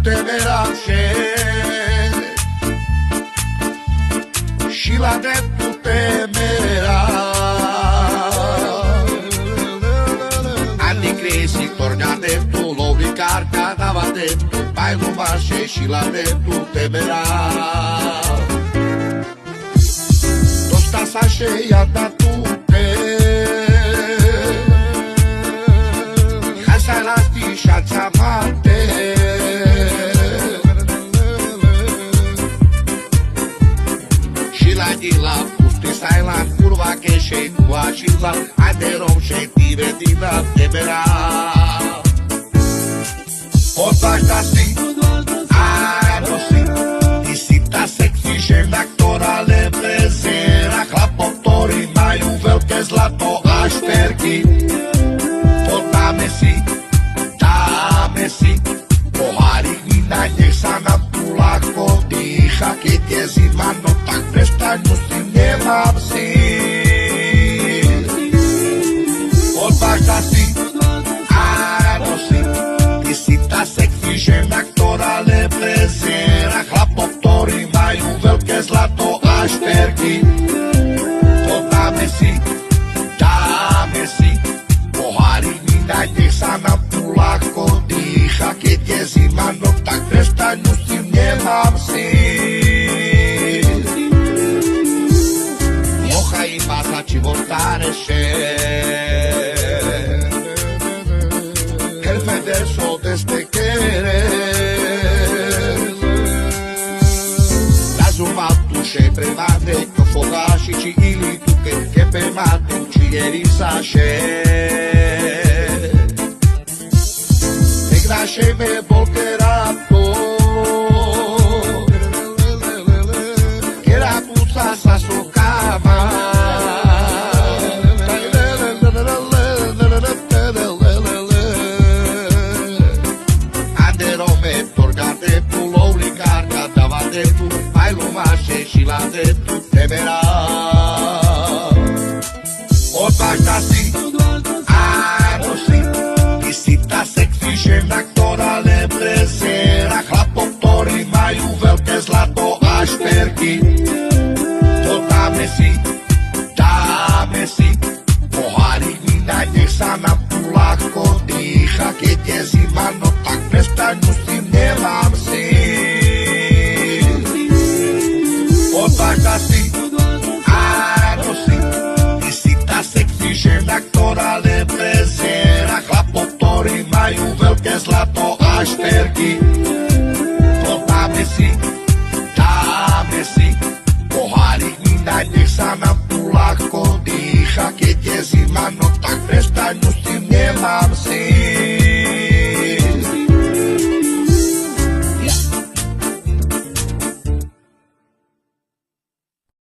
tebe rașe și la dreptul temera. Anticrisi torna dreptul, lovi cartea dava dreptul, pai lumașe și la dreptul temera. Dosta sa șeia da tute, hai să lasti și-ați amante. La pusti stai la curva che sei tu a cilla a te rom sei tire di da tebera o basta si a no si ti sita sexy scena actorale presera clapottori mai un vel che zlato ashperki o dame si pohari vina nech sa nám tu ľahko dýcha, keď je zima, no tak prestaň, musím, nemám síl. Odvážna si, áno si, ty si tá sexy žena, ktorá reprezera chlapov, ktorí majú veľké zlato a šperky. To dáme si, pohári vina, nech sa nám tu ľahko dýcha, keď je zima, no tak prestaň, musím, nemám síl. Moja iba začí voltare scel, che il federso despechere, la zumattu sempre mande, che fogasci ci ili tu che per mattu ci ieri sa scel. E grazie me volterato, sa socava anderò me tornate tu l'obligarca davanti tu ai lumașe și la dreptul temera o basta si ano si visita sexy žena ktorá reprezera chlapov ktorí majú veľké zlato a šperky. Dáme si, pohári vína, nech sa nám tu ľahko dýcha, keď je zima, no tak prestaň, musím, nemám síl. Odvážna si, áno si, ty si tá sexy žena, ktorá reprezera chlapov, ktorí majú veľké zlato a šperky. To dáme si, pohári vína, nech sa nám